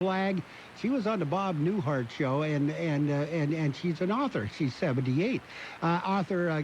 Flag. She was on the Bob Newhart show, and she's an author. She's 78. Author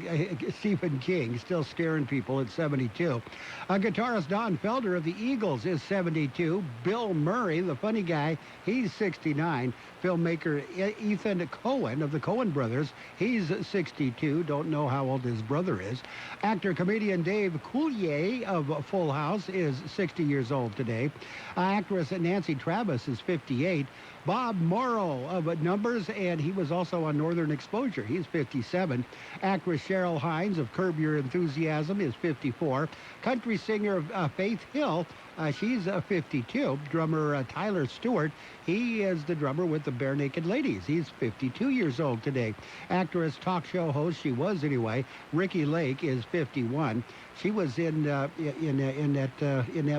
Stephen King, still scaring people at 72. Guitarist Don Felder of the Eagles is 72. Bill Murray, the funny guy, he's 69. Filmmaker Ethan Cohen of the Coen brothers, he's 62. Don't know how old his brother is. Actor-comedian Dave Coulier of Full House is 60 years old today. Actress Nancy Travis is 58. Bob Morrow of Numbers, and he was also on Northern Exposure. He's 57. Actress Cheryl Hines of Curb Your Enthusiasm is 54. Country singer Faith Hill, she's 52. Drummer Tyler Stewart, he is the drummer with the Bare Naked Ladies. He's 52 years old today. Actress, talk show host, she was anyway, Ricky Lake is 51. She was in that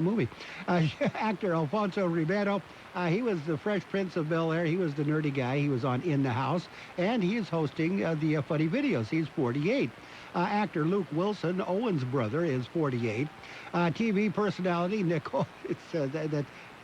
movie. Actor Alfonso Ribeiro, he was the Fresh Prince of Bel-Air. He was the nerdy guy. He was on In the House, and he is hosting the funny videos. He's 48. Actor Luke Wilson, Owen's brother, is 48. TV personality Nicole,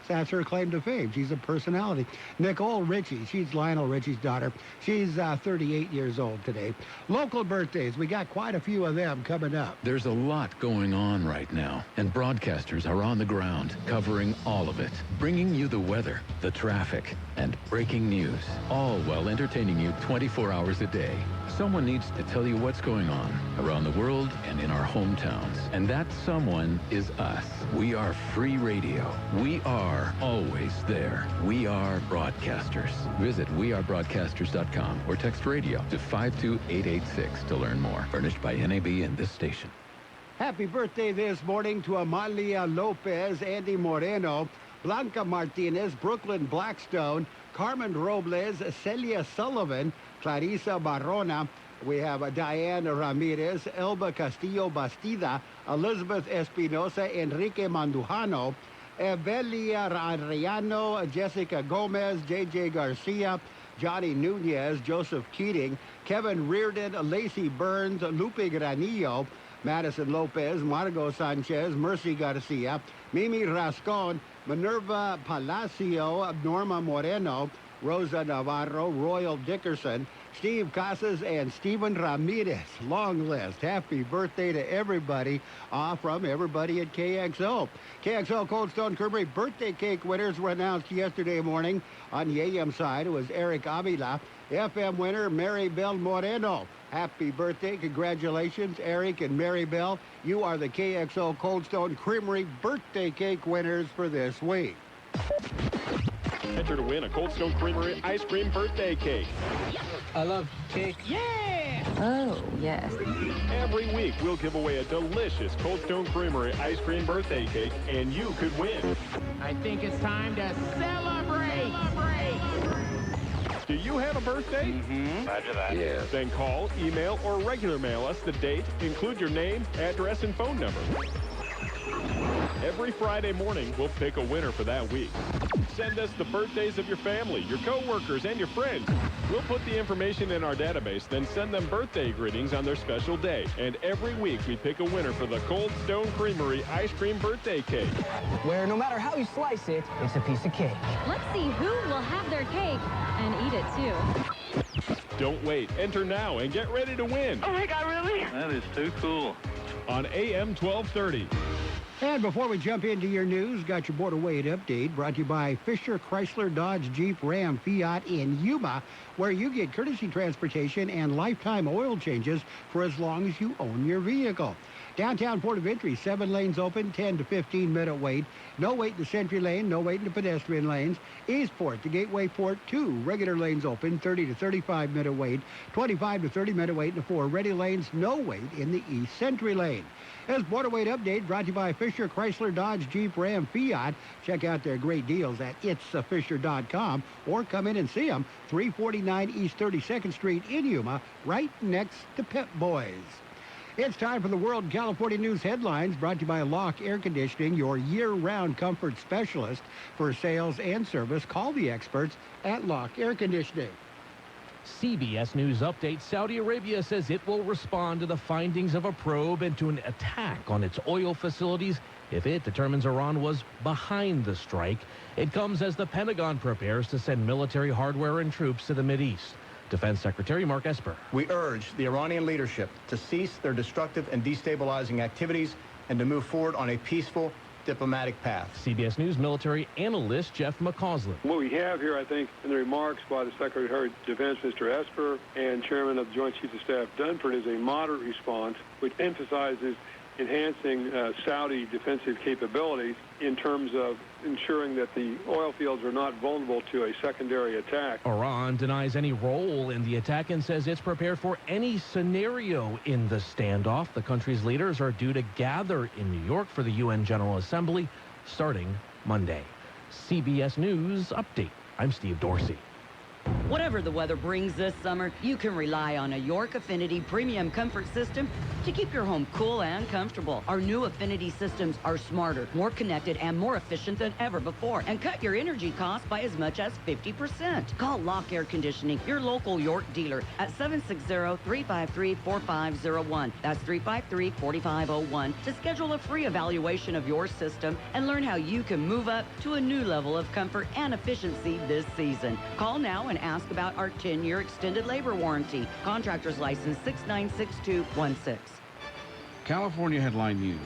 that's her claim to fame. She's a personality. Nicole Richie, she's Lionel Richie's daughter. She's 38 years old today. Local birthdays, we got quite a few of them coming up. There's a lot going on right now, and broadcasters are on the ground covering all of it, bringing you the weather, the traffic, and breaking news, all while entertaining you 24 hours a day. Someone needs to tell you what's going on around the world and in our hometowns. And that someone is us. We are free radio. We are always there. We are broadcasters. Visit wearebroadcasters.com or text radio to 52886 to learn more. Furnished by NAB and this station. Happy birthday this morning to Amalia Lopez, Andy Moreno, Blanca Martinez, Brooklyn Blackstone, Carmen Robles, Celia Sullivan, Clarissa Barrona. We have Diane Ramirez, Elba Castillo Bastida, Elizabeth Espinosa, Enrique Mandujano, Evelia Arellano, Jessica Gomez, JJ Garcia, Johnny Nunez, Joseph Keating, Kevin Reardon, Lacey Burns, Lupe Granillo, Madison Lopez, Margot Sanchez, Mercy Garcia, Mimi Rascon, Minerva Palacio, Norma Moreno, Rosa Navarro, Royal Dickerson, Steve Casas, and Stephen Ramirez. Long list. Happy birthday to everybody from everybody at KXO. KXO Cold Stone Creamery birthday cake winners were announced yesterday morning. On the AM side, it was Eric Avila. FM winner, Mary Bell Moreno. Happy birthday. Congratulations, Eric and Mary Bell. You are the KXO Cold Stone Creamery birthday cake winners for this week. Enter to win a Cold Stone Creamery ice cream birthday cake. I love cake. Yeah! Oh, yes. Every week, we'll give away a delicious Cold Stone Creamery ice cream birthday cake, and you could win. I think it's time to celebrate! Do you have a birthday? Roger that. Yeah. Then call, email, or regular mail us the date, include your name, address, and phone number. Every Friday morning, we'll pick a winner for that week. Send us the birthdays of your family, your coworkers, and your friends. We'll put the information in our database, then send them birthday greetings on their special day. And every week, we pick a winner for the Cold Stone Creamery ice cream birthday cake. Where no matter how you slice it, it's a piece of cake. Let's see who will have their cake and eat it, too. Don't wait. Enter now and get ready to win. Oh my God, really? That is too cool. On AM 1230. And before we jump into your news, got your Border Weight update brought to you by Fisher Chrysler Dodge Jeep Ram Fiat in Yuma, where you get courtesy transportation and lifetime oil changes for as long as you own your vehicle. Downtown Port of Entry, 7 lanes open, 10 to 15 minute wait. No wait in the Sentry Lane, no wait in the pedestrian lanes. Eastport to Gateway Port, 2 regular lanes open, 30 to 35 minute wait. 25 to 30 minute wait in the 4 ready lanes, no wait in the East Sentry Lane. This Border Weight update brought to you by Fisher Chrysler Dodge Jeep Ram Fiat. Check out their great deals at itsfisher.com or come in and see them, 349 East 32nd Street in Yuma, right next to Pep Boys. It's time for the World California News headlines brought to you by Locke Air Conditioning, your year-round comfort specialist. For sales and service, call the experts at Locke Air Conditioning. CBS News update. Saudi Arabia says it will respond to the findings of a probe into an attack on its oil facilities if it determines Iran was behind the strike. It comes as the Pentagon prepares to send military hardware and troops to the Mideast. Defense Secretary Mark Esper. We urge the Iranian leadership to cease their destructive and destabilizing activities and to move forward on a peaceful diplomatic path. CBS News military analyst Jeff McCausland. What we have here, I think, in the remarks by the Secretary of Defense, Mr. Esper, and Chairman of the Joint Chiefs of Staff Dunford, is a moderate response which emphasizes enhancing Saudi defensive capabilities in terms of ensuring that the oil fields are not vulnerable to a secondary attack. Iran denies any role in the attack and says it's prepared for any scenario in the standoff. The country's leaders are due to gather in New York for the UN General Assembly starting Monday. CBS News Update. I'm Steve Dorsey. Whatever the weather brings this summer, you can rely on a York Affinity Premium Comfort System to keep your home cool and comfortable. Our new Affinity systems are smarter, more connected, and more efficient than ever before, and cut your energy costs by as much as 50%. Call Lock Air Conditioning, your local York dealer, at 760-353-4501. That's 353-4501 to schedule a free evaluation of your system and learn how you can move up to a new level of comfort and efficiency this season. Call now and ask about our 10-year extended labor warranty. Contractor's license 696216. California headline news.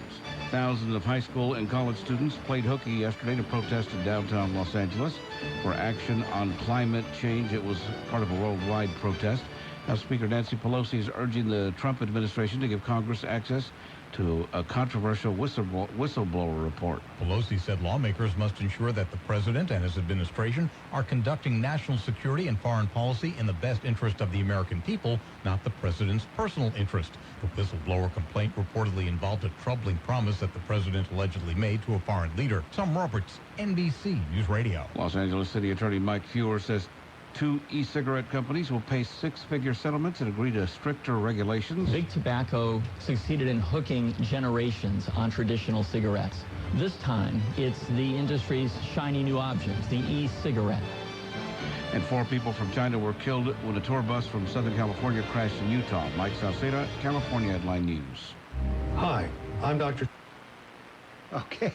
Thousands of high school and college students played hooky yesterday to protest in downtown Los Angeles for action on climate change. It was part of a worldwide protest. House Speaker Nancy Pelosi is urging the Trump administration to give Congress access to a controversial whistleblower report. Pelosi said lawmakers must ensure that the president and his administration are conducting national security and foreign policy in the best interest of the American people, not the president's personal interest. The whistleblower complaint reportedly involved a troubling promise that the president allegedly made to a foreign leader. Tom Roberts, NBC News Radio. Los Angeles City Attorney Mike Feuer says 2 e-cigarette companies will pay 6-figure settlements and agree to stricter regulations. Big Tobacco succeeded in hooking generations on traditional cigarettes. This time, it's the industry's shiny new object, the e-cigarette. And 4 people from China were killed when a tour bus from Southern California crashed in Utah. Mike Salceda, California Headline News. Hi, I'm Dr. Okay,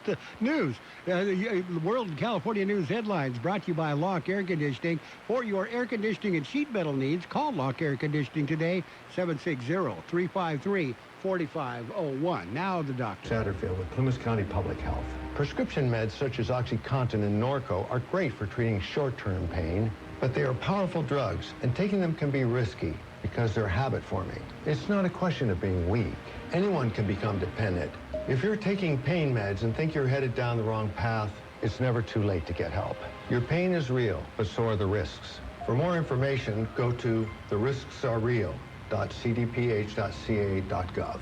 the news. The World and California News headlines brought to you by Lock Air Conditioning. For your air conditioning and sheet metal needs, call Lock Air Conditioning today, 760-353-4501. Now the doctor. Satterfield with Plymouth County Public Health. Prescription meds such as OxyContin and Norco are great for treating short-term pain, but they are powerful drugs, and taking them can be risky because they're habit-forming. It's not a question of being weak. Anyone can become dependent. If you're taking pain meds and think you're headed down the wrong path, it's never too late to get help. Your pain is real, but so are the risks. For more information, go to therisksareal.cdph.ca.gov.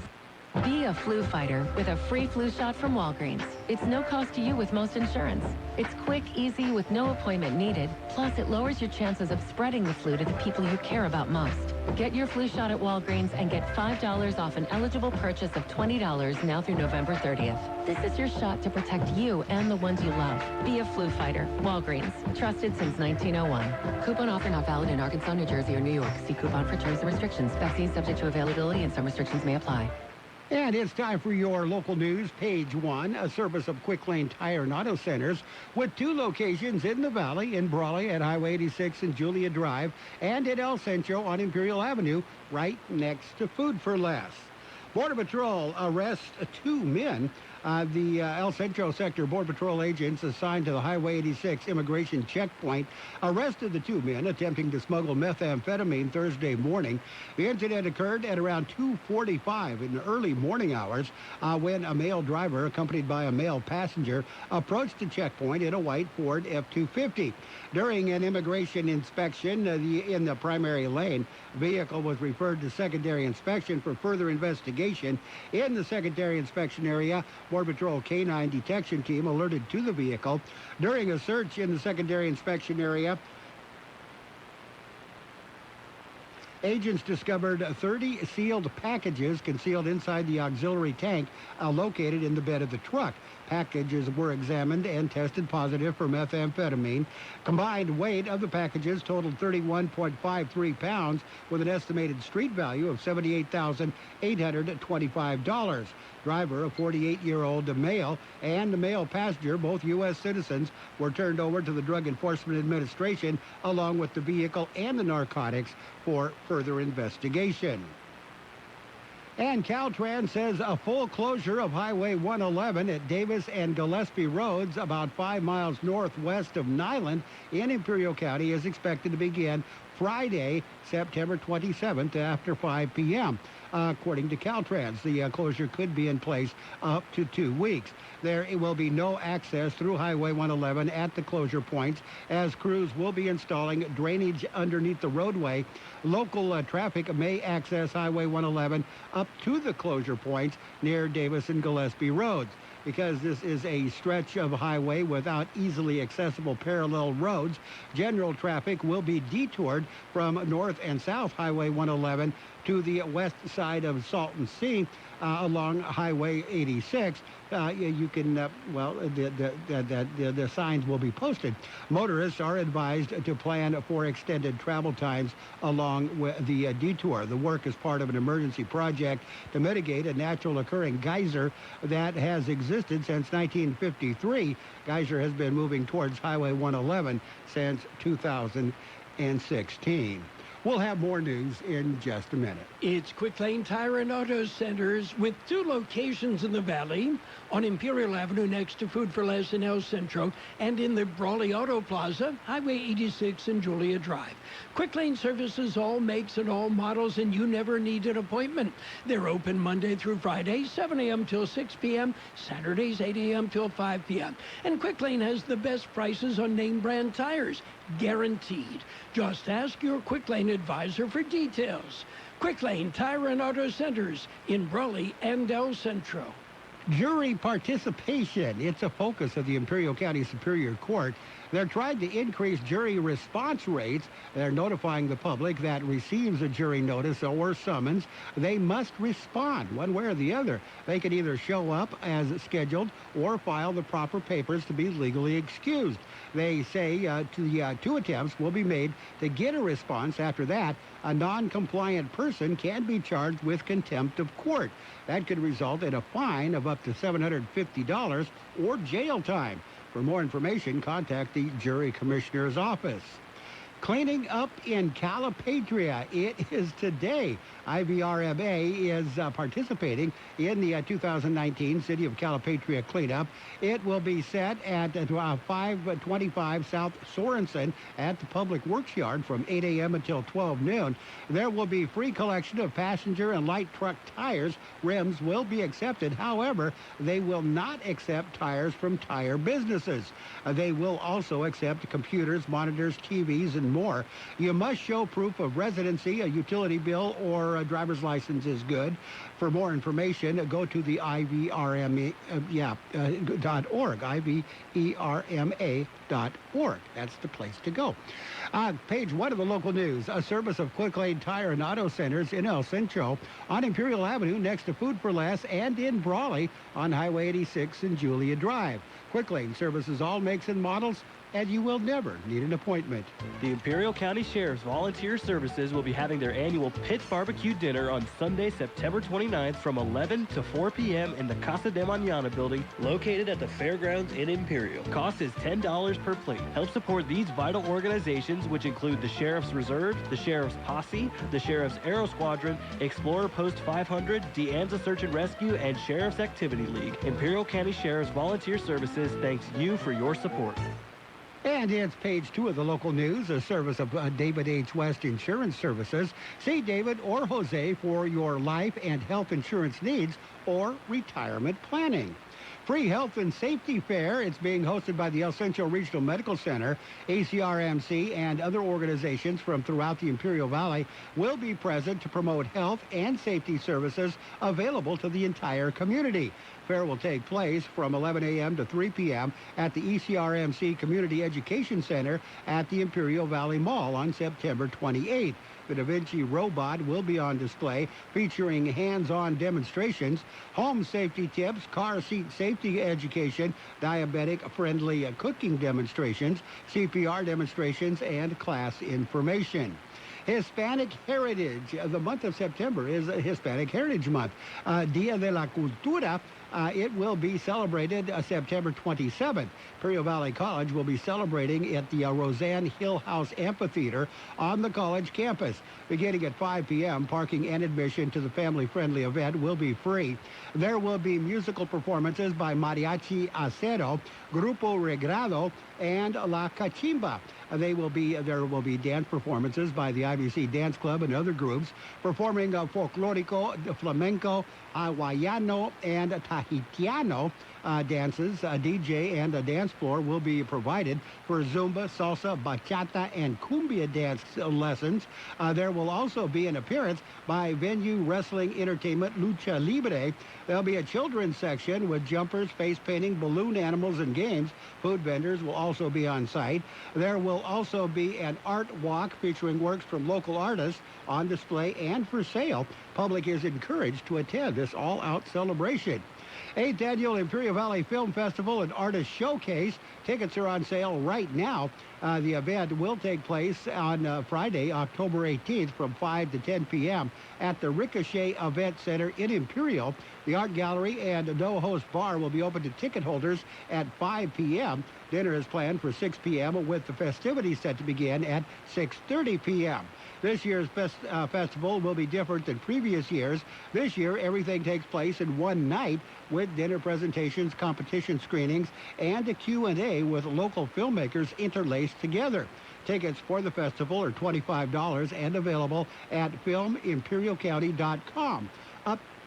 Be a flu fighter with a free flu shot from Walgreens. It's no cost to you with most insurance. It's quick, easy, with no appointment needed. Plus, it lowers your chances of spreading the flu to the people you care about most. Get your flu shot at Walgreens and get $5 off an eligible purchase of $20 now through November 30th. This is your shot to protect you and the ones you love. Be a flu fighter. Walgreens. Trusted since 1901. Coupon offer not valid in Arkansas, New Jersey, or New York. See coupon for terms and restrictions. Vaccine subject to availability and some restrictions may apply. And it's time for your local news, Page 1, a service of Quick Lane Tire and Auto Centers with 2 locations in the Valley, in Brawley at Highway 86 and Julia Drive, and at El Centro on Imperial Avenue, right next to Food for Less. Border Patrol arrests 2 men. The El Centro Sector Border Patrol agents assigned to the Highway 86 immigration checkpoint arrested the 2 men attempting to smuggle methamphetamine Thursday morning. The incident occurred at around 2:45 in the early morning hours when a male driver accompanied by a male passenger approached the checkpoint in a white Ford F-250. During an immigration inspection in the primary lane, the vehicle was referred to secondary inspection for further investigation. In the secondary inspection area, Border Patrol K-9 detection team alerted to the vehicle. During a search in the secondary inspection area, Agents discovered 30 sealed packages concealed inside the auxiliary tank located in the bed of the truck. Packages were examined and tested positive for methamphetamine. Combined weight of the packages totaled 31.53 pounds with an estimated street value of $78,825. Driver, a 48-year-old male, and the male passenger, both U.S. citizens, were turned over to the Drug Enforcement Administration along with the vehicle and the narcotics for further investigation. And Caltrans says a full closure of Highway 111 at Davis and Gillespie Roads, about 5 miles northwest of Nyland in Imperial County, is expected to begin Friday, September 27th after 5 p.m. According to Caltrans, the closure could be in place up to 2 weeks. There will be no access through Highway 111 at the closure points, as crews will be installing drainage underneath the roadway. Local traffic may access Highway 111 up to the closure points near Davis and Gillespie Roads. Because this is a stretch of highway without easily accessible parallel roads, general traffic will be detoured from North and South Highway 111 to the west side of Salton Sea along Highway 86. You can, the signs will be posted. Motorists are advised to plan for extended travel times along with the detour. The work is part of an emergency project to mitigate a natural occurring geyser that has existed since 1953. Geyser has been moving towards Highway 111 since 2016. We'll have more news in just a minute. It's Quick Lane Tire and Auto Centers with 2 locations in the Valley, on Imperial Avenue next to Food for Less in El Centro, and in the Brawley Auto Plaza, Highway 86 and Julia Drive. Quick Lane services all makes and all models, and you never need an appointment. They're open Monday through Friday, 7 a.m. till 6 p.m., Saturdays 8 a.m. till 5 p.m. And Quick Lane has the best prices on name brand tires, guaranteed. Just ask your Quick Lane advisor for details. Quick Lane Tire and Auto Centers in Brawley and El Centro. Jury participation. It's a focus of the Imperial County Superior Court. They're trying to increase jury response rates. They're notifying the public that receives a jury notice or summons. They must respond one way or the other. They can either show up as scheduled or file the proper papers to be legally excused. They say 2 attempts will be made to get a response. After that, a non-compliant person can be charged with contempt of court. That could result in a fine of up to $750 or jail time. For more information, contact the Jury Commissioner's office. Cleaning up in Calipatria. It is today. IVRMA is participating in the 2019 City of Calipatria cleanup. It will be set at 525 South Sorensen at the Public Works Yard from 8 a.m. until 12 noon. There will be free collection of passenger and light truck tires. Rims will be accepted. However, they will not accept tires from tire businesses. They will also accept computers, monitors, TVs, and more. You must show proof of residency, a utility bill, or a driver's license is good. For more information, go to the IVRMA.org, IVERMA.org. That's the place to go. Page 1 of the local news, a service of Quick Lane Tire and Auto Centers in El Centro on Imperial Avenue next to Food for Less, and in Brawley on Highway 86 and Julia Drive. Quick Lane services all makes and models, and you will never need an appointment. The Imperial County Sheriff's Volunteer Services will be having their annual Pit Barbecue Dinner on Sunday, September 29th from 11 to 4 p.m. in the Casa de Mañana building located at the Fairgrounds in Imperial. Cost is $10 per plate. Help support these vital organizations, which include the Sheriff's Reserve, the Sheriff's Posse, the Sheriff's Aero Squadron, Explorer Post 500, DeAnza Search and Rescue, and Sheriff's Activity League. Imperial County Sheriff's Volunteer Services thanks you for your support. And it's page 2 of the local news, a service of David H. West Insurance Services. See David or Jose for your life and health insurance needs or retirement planning. Free health and safety fair. It's being hosted by the El Centro Regional Medical Center. ACRMC and other organizations from throughout the Imperial Valley will be present to promote health and safety services available to the entire community. Fair will take place from 11 a.m. to 3 p.m. at the ECRMC Community Education Center at the Imperial Valley Mall on September 28th. The Da Vinci robot will be on display, featuring hands-on demonstrations, home safety tips, car seat safety education, diabetic-friendly cooking demonstrations, CPR demonstrations, and class information. Hispanic Heritage. The month of September is Hispanic Heritage Month. Dia de la Cultura. It will be celebrated September 27th. Imperial Valley College will be celebrating at the Roseanne Hill House Amphitheater on the college campus. Beginning at 5 p.m., parking and admission to the family-friendly event will be free. There will be musical performances by Mariachi Acero, Grupo Regrado, and La Cachimba. There will be dance performances by the IBC Dance Club and other groups performing folklorico, flamenco, Hawaiiano, and Tahitiano dances. A DJ and a dance floor will be provided for Zumba, salsa, bachata, and cumbia dance lessons. There will also be an appearance by Venue Wrestling Entertainment Lucha Libre. There'll be a children's section with jumpers, face painting, balloon animals, and games. Food vendors will also be on site. There will also be an art walk featuring works from local artists on display and for sale. Public is encouraged to attend this all-out celebration. 8th Annual Imperial Valley Film Festival and Artist Showcase. Tickets are on sale right now. The event will take place on Friday, October 18th from 5 to 10 p.m. at the Ricochet Event Center in Imperial. The art gallery and no host bar will be open to ticket holders at 5 p.m. Dinner is planned for 6 p.m. with the festivities set to begin at 6:30 p.m. This year's festival will be different than previous years. This year, everything takes place in one night with dinner presentations, competition screenings, and a Q&A with local filmmakers interlaced together. Tickets for the festival are $25 and available at filmimperialcounty.com.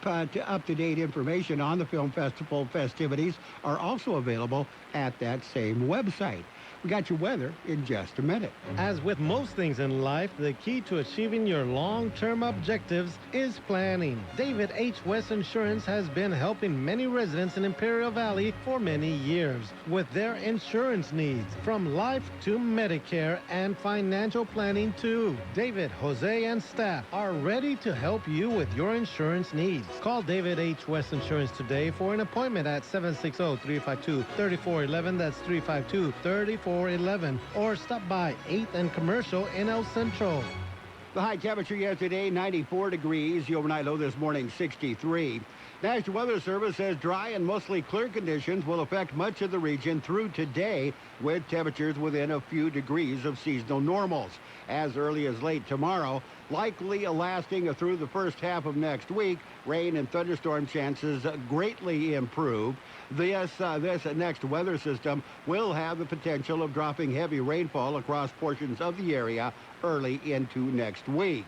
Up-to-date information on the film festival festivities are also available at that same website. We got your weather in just a minute. As with most things in life, the key to achieving your long-term objectives is planning. David H. West Insurance has been helping many residents in Imperial Valley for many years with their insurance needs, from life to Medicare and financial planning too. David, Jose, and staff are ready to help you with your insurance needs. Call David H. West Insurance today for an appointment at 760-352-3411. That's 352-3411. Or stop by 8th and Commercial in El Centro. The high temperature yesterday, 94 degrees. The overnight low this morning, 63. National Weather Service says dry and mostly clear conditions will affect much of the region through today, with temperatures within a few degrees of seasonal normals. As early as late tomorrow, likely lasting through the first half of next week, rain and thunderstorm chances greatly improve. This next weather system will have the potential of dropping heavy rainfall across portions of the area early into next week.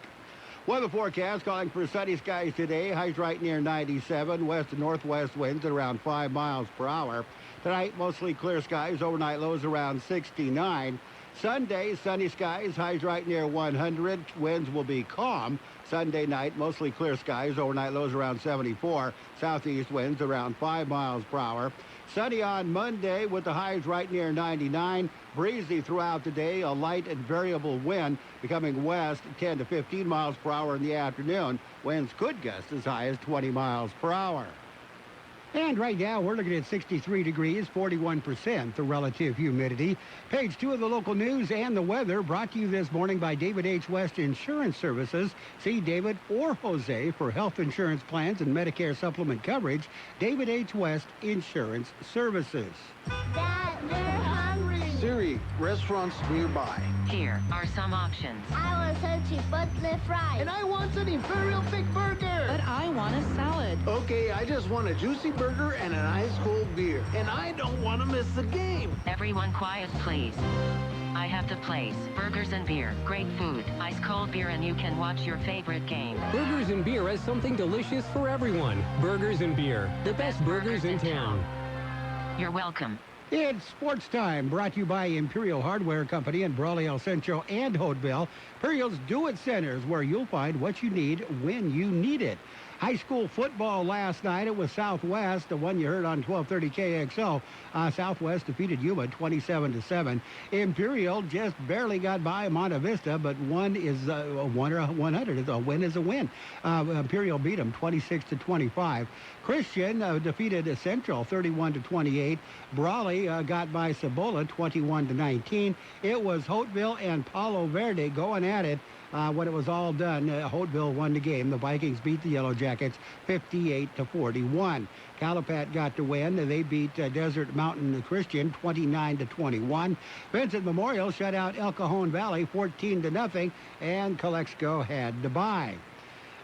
Weather forecast calling for sunny skies today. Highs right near 97. West and northwest winds at around 5 miles per hour. Tonight, mostly clear skies. Overnight lows around 69. Sunday, sunny skies. Highs right near 100. Winds will be calm. Sunday night, mostly clear skies. Overnight lows around 74. Southeast winds around 5 miles per hour. Sunny on Monday with the highs right near 99. Breezy throughout the day. A light and variable wind becoming west 10 to 15 miles per hour in the afternoon. Winds could gust as high as 20 miles per hour. And right now, we're looking at 63 degrees, 41% the relative humidity. Page 2 of the local news and the weather brought to you this morning by David H. West Insurance Services. See David or Jose for health insurance plans and Medicare supplement coverage. David H. West Insurance Services. Dad, they're hungry. Siri, restaurants nearby. Here are some options. I want some chipotle fries. And I want an Imperial Big Burger. But I want a salad. Okay, I just want a juicy burger and an ice cold beer. And I don't want to miss the game. Everyone quiet, please. I have the place. Burgers and beer. Great food. Ice cold beer, and you can watch your favorite game. Burgers and Beer has something delicious for everyone. Burgers and Beer. The best burgers in town. You're welcome. It's sports time, brought to you by Imperial Hardware Company in Brawley, El Centro, and Hauteville. Imperial's Do-It Centers, where you'll find what you need when you need it. High school football last night. It was Southwest, the one you heard on 1230 KXO. Southwest defeated Yuma 27-7. Imperial just barely got by Monte Vista, but one is 100. A win is a win. Imperial beat them 26-25. Christian defeated Central 31-28. Brawley got by Cibola 21-19. It was Hoteville and Palo Verde going at it. When it was all done, Hoteville won the game. The Vikings beat the Yellow Jackets 58-41. Calapat got the win. They beat Desert Mountain Christian 29-21. Vincent Memorial shut out El Cajon Valley 14-0, and Calexico had the bye.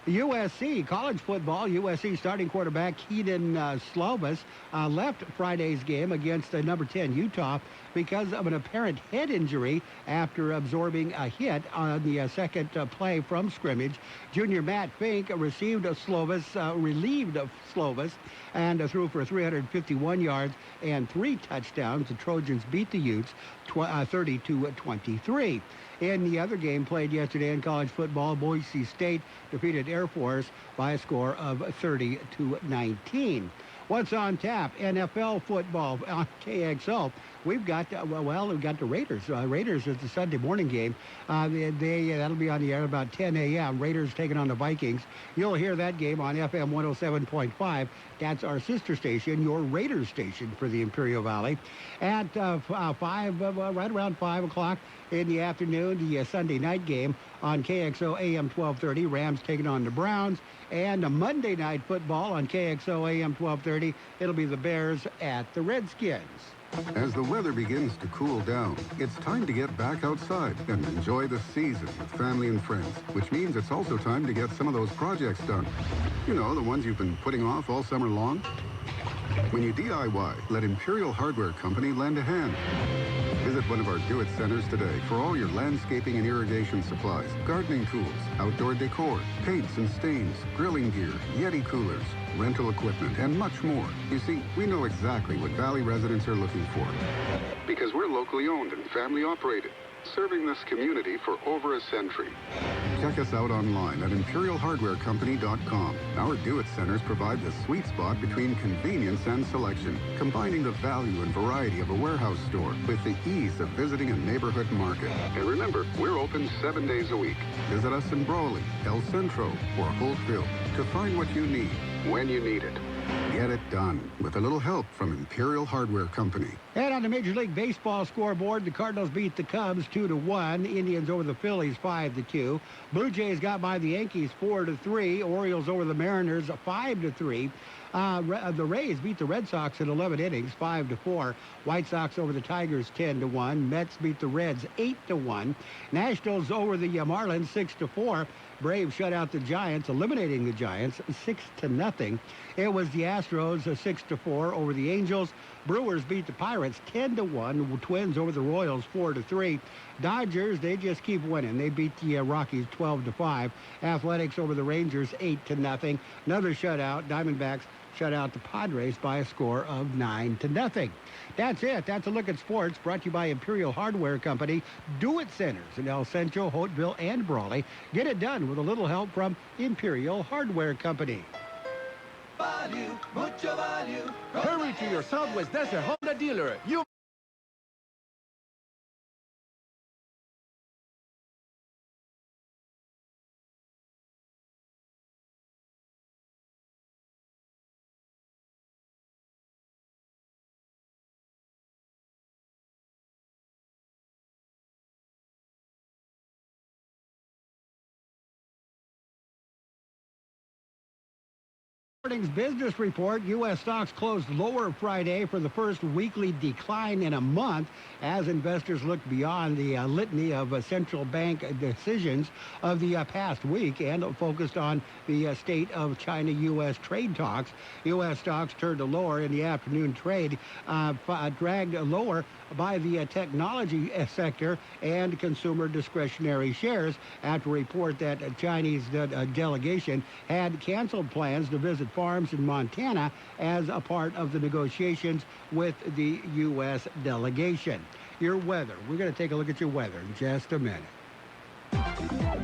USC college football. USC starting quarterback Keaton Slovis left Friday's game against number 10 Utah because of an apparent head injury after absorbing a hit on the second play from scrimmage. Junior Matt Fink relieved Slovis and threw for 351 yards and 3 touchdowns. The Trojans beat the Utes 30-23. In the other game played yesterday in college football, Boise State defeated Air Force by a score of 30-19. What's on tap? NFL football on KXO. We've got, we've got the Raiders. Raiders is the Sunday morning game. That'll be on the air about 10 a.m. Raiders taking on the Vikings. You'll hear that game on FM 107.5. That's our sister station, your Raiders station for the Imperial Valley. At right around 5 o'clock in the afternoon, the Sunday night game on KXO AM 1230. Rams taking on the Browns. And a Monday night football on KXO AM 1230. It'll be the Bears at the Redskins. As the weather begins to cool down, it's time to get back outside and enjoy the season with family and friends, which means it's also time to get some of those projects done. You know, the ones you've been putting off all summer long. When you DIY, let Imperial Hardware Company lend a hand. Visit one of our Do-It Centers today for all your landscaping and irrigation supplies, gardening tools, outdoor decor, paints and stains, grilling gear, Yeti coolers, rental equipment, and much more. You see, we know exactly what Valley residents are looking for because we're locally owned and family operated, serving this community for over a century. Check us out online at ImperialHardwareCompany.com. Our Do-It Centers provide the sweet spot between convenience and selection, combining the value and variety of a warehouse store with the ease of visiting a neighborhood market. And remember, we're open 7 days a week. Visit us in Brawley, El Centro, or Holtville to find what you need when you need it. Get it done with a little help from Imperial Hardware Company. And on the Major League Baseball scoreboard, the Cardinals beat the Cubs 2-1. Indians over the Phillies 5-2. Blue Jays got by the Yankees 4-3. Orioles over the Mariners 5-3. The Rays beat the Red Sox in 11 innings, 5-4. White Sox over the Tigers 10-1. Mets beat the Reds 8-1. Nationals over the Marlins 6-4. Braves shut out the Giants, eliminating the Giants 6-0. It was the Astros 6-4 over the Angels. Brewers beat the Pirates 10-1. Twins over the Royals 4-3. Dodgers, they just keep winning. They beat the Rockies 12-5. Athletics over the Rangers 8-0. Another shutout. Diamondbacks shut out the Padres by a score of 9-0. That's it. That's a look at sports brought to you by Imperial Hardware Company. Do-It Centers in El Centro, Hoteville, and Brawley. Get it done with a little help from Imperial Hardware Company. Value, mucho value. Hurry to your Southwest Desert Honda dealer. Morning's business report. U.S. stocks closed lower Friday for the first weekly decline in a month as investors looked beyond the litany of central bank decisions of the past week and focused on the state of China-U.S. trade talks. U.S. stocks turned lower in the afternoon trade, dragged lower by the technology sector and consumer discretionary shares after a report that a Chinese delegation had canceled plans to visit farms in Montana as a part of the negotiations with the U.S. delegation. Your weather. We're going to take a look at your weather in just a minute.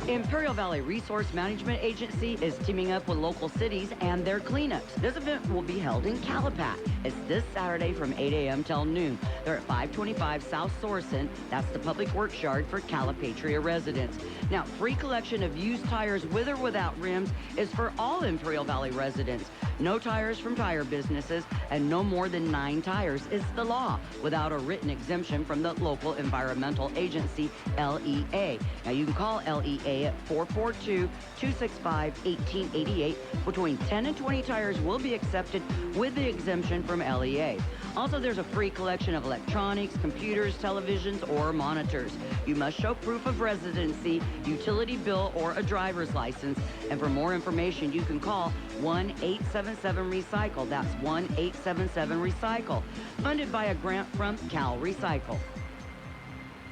Imperial Valley Resource Management Agency is teaming up with local cities and their cleanups. This event will be held in Calapat. It's this Saturday from 8 a.m. till noon. They're at 525 South Sorensen. That's the public works yard for Calipatria residents. Now, free collection of used tires with or without rims is for all Imperial Valley residents. No tires from tire businesses and no more than 9 tires is the law without a written exemption from the local environmental agency, LEA. Now, you can call LEA at 442-265-1888. Between 10 and 20 tires will be accepted with the exemption from LEA. Also, there's a free collection of electronics, computers, televisions, or monitors. You must show proof of residency, utility bill, or a driver's license. And for more information, you can call 1-877-RECYCLE. That's 1-877-RECYCLE. Funded by a grant from Cal Recycle.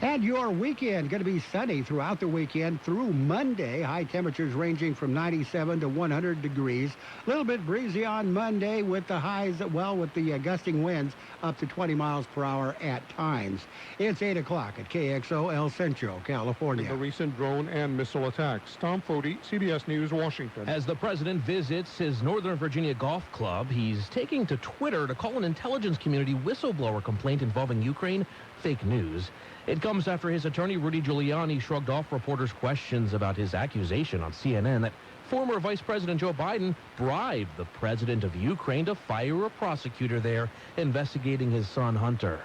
And your weekend going to be sunny throughout the weekend through Monday. High temperatures ranging from 97 to 100 degrees. A little bit breezy on Monday with the highs, well, with the gusting winds up to 20 miles per hour at times. It's 8 o'clock at KXO El Centro, California. The recent drone and missile attacks. Tom Foti, CBS News, Washington. As the president visits his Northern Virginia golf club, he's taking to Twitter to call an intelligence community whistleblower complaint involving Ukraine fake news. It comes after his attorney, Rudy Giuliani, shrugged off reporters' questions about his accusation on CNN that former Vice President Joe Biden bribed the president of Ukraine to fire a prosecutor there investigating his son, Hunter.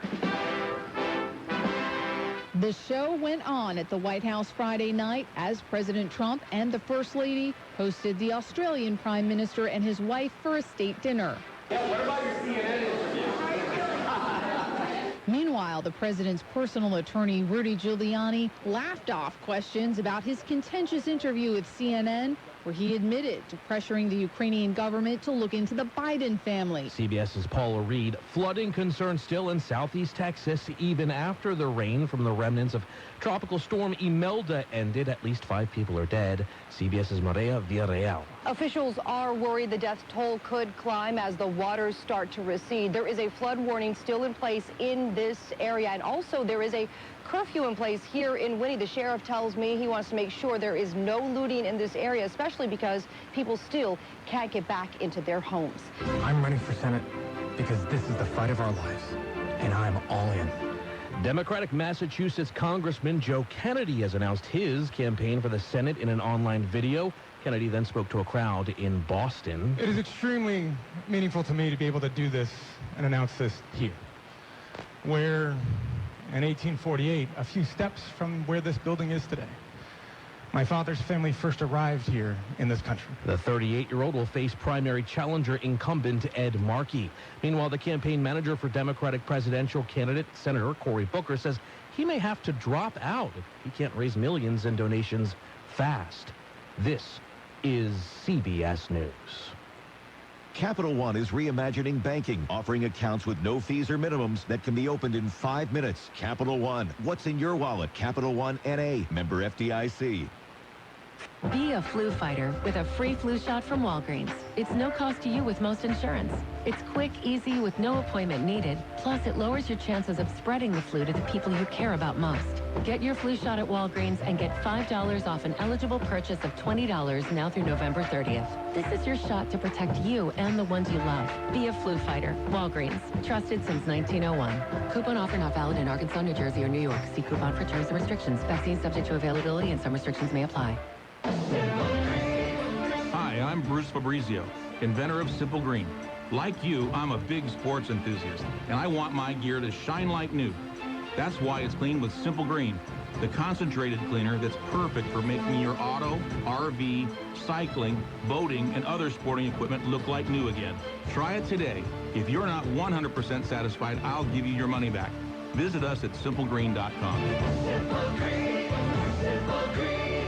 The show went on at the White House Friday night as President Trump and the First Lady hosted the Australian Prime Minister and his wife for a state dinner. Yeah, what about your CNN interview? Meanwhile, the president's personal attorney, Rudy Giuliani, laughed off questions about his contentious interview with CNN, where he admitted to pressuring the Ukrainian government to look into the Biden family. CBS's Paula Reed. Flooding concerns still in southeast Texas, even after the rain from the remnants of Tropical Storm Imelda ended. At least 5 people are dead. CBS's Maria Villarreal. Officials are worried the death toll could climb as the waters start to recede. There is a flood warning still in place in this area, and also there is a curfew in place here in Winnie. The sheriff tells me he wants to make sure there is no looting in this area, especially because people still can't get back into their homes. I'm running for Senate because this is the fight of our lives, and I'm all in. Democratic Massachusetts Congressman Joe Kennedy has announced his campaign for the Senate in an online video. Kennedy then spoke to a crowd in Boston. It is extremely meaningful to me to be able to do this and announce this here, where in 1848, a few steps from where this building is today, my father's family first arrived here in this country. The 38-year-old will face primary challenger incumbent Ed Markey. Meanwhile, the campaign manager for Democratic presidential candidate Senator Cory Booker says he may have to drop out if he can't raise millions in donations fast. This is CBS News. Capital One is reimagining banking, offering accounts with no fees or minimums that can be opened in 5 minutes. Capital One. What's in your wallet? Capital One N.A. Member FDIC. Be a flu fighter with a free flu shot from Walgreens. It's no cost to you with most insurance. It's quick, easy, with no appointment needed. Plus, it lowers your chances of spreading the flu to the people you care about most. Get your flu shot at Walgreens and get $5 off an eligible purchase of $20 now through November 30th. This is your shot to protect you and the ones you love. Be a flu fighter. Walgreens. Trusted since 1901. Coupon offer not valid in Arkansas, New Jersey, or New York. See coupon for terms and restrictions. Vaccine subject to availability and some restrictions may apply. Hi, I'm Bruce Fabrizio, inventor of Simple Green. Like you, I'm a big sports enthusiast, and I want my gear to shine like new. That's why it's cleaned with Simple Green, the concentrated cleaner that's perfect for making your auto, RV, cycling, boating, and other sporting equipment look like new again. Try it today. If you're not 100% satisfied, I'll give you your money back. Visit us at simplegreen.com. Simple Green, Simple Green.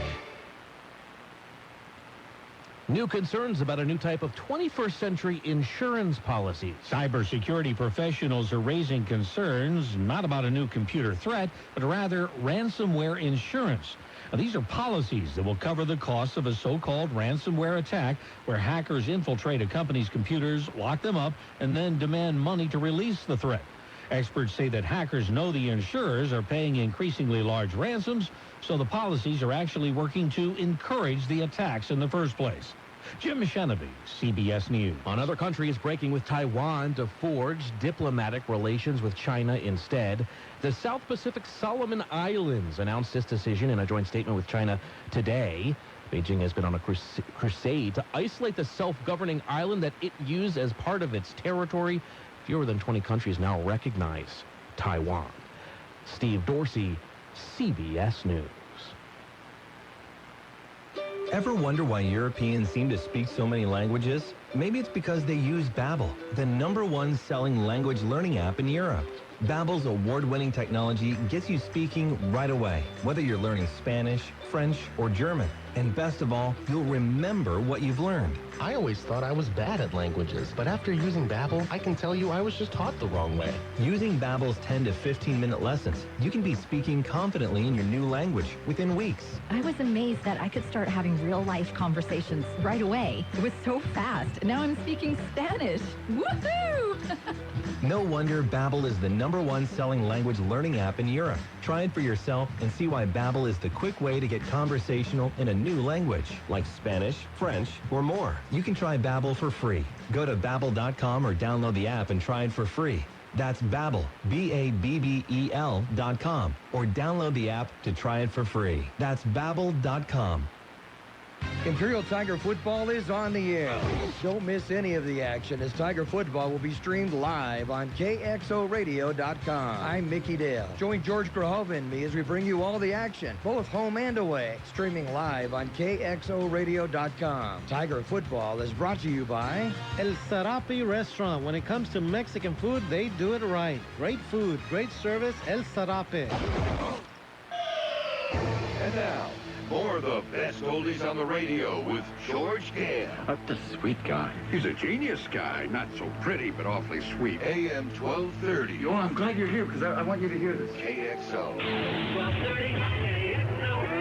New concerns about a new type of 21st century insurance policies. Cybersecurity professionals are raising concerns not about a new computer threat, but rather ransomware insurance. Now, these are policies that will cover the costs of a so-called ransomware attack where hackers infiltrate a company's computers, lock them up, and then demand money to release the threat. Experts say that hackers know the insurers are paying increasingly large ransoms, so the policies are actually working to encourage the attacks in the first place. Jim Sheneby, CBS News. On other countries breaking with Taiwan to forge diplomatic relations with China instead, the South Pacific Solomon Islands announced this decision in a joint statement with China today. Beijing has been on a crusade to isolate the self-governing island that it used as part of its territory. Fewer than 20 countries now recognize Taiwan. Steve Dorsey, CBS News. Ever wonder why Europeans seem to speak so many languages? Maybe it's because they use Babbel, the #1 selling language learning app in Europe. Babbel's award-winning technology gets you speaking right away, whether you're learning Spanish, French, or German. And best of all, you'll remember what you've learned. I always thought I was bad at languages, but after using Babbel, I can tell you I was just taught the wrong way. Using Babbel's 10 to 15-minute lessons, you can be speaking confidently in your new language within weeks. I was amazed that I could start having real-life conversations right away. It was so fast. Now I'm speaking Spanish. Woohoo! No wonder Babbel is the #1 selling language learning app in Europe. Try it for yourself and see why Babbel is the quick way to get conversational in a new language, like Spanish, French, or more. You can try Babbel for free. Go to Babbel.com or download the app and try it for free. That's Babbel, Babbel.com, or download the app to try it for free. That's Babbel.com. Imperial Tiger Football is on the air. Don't miss any of the action as Tiger Football will be streamed live on KXORadio.com. I'm Mickey Dale. Join George Grahoven and me as we bring you all the action, both home and away, streaming live on KXORadio.com. Tiger Football is brought to you by El Sarape Restaurant. When it comes to Mexican food, they do it right. Great food, great service, El Sarape. And now, more of the best oldies on the radio with George Gale. The sweet guy. He's a genius guy. Not so pretty, but awfully sweet. AM 1230. Oh, I'm glad you're here because I want you to hear this. KXO. 1230, KXO.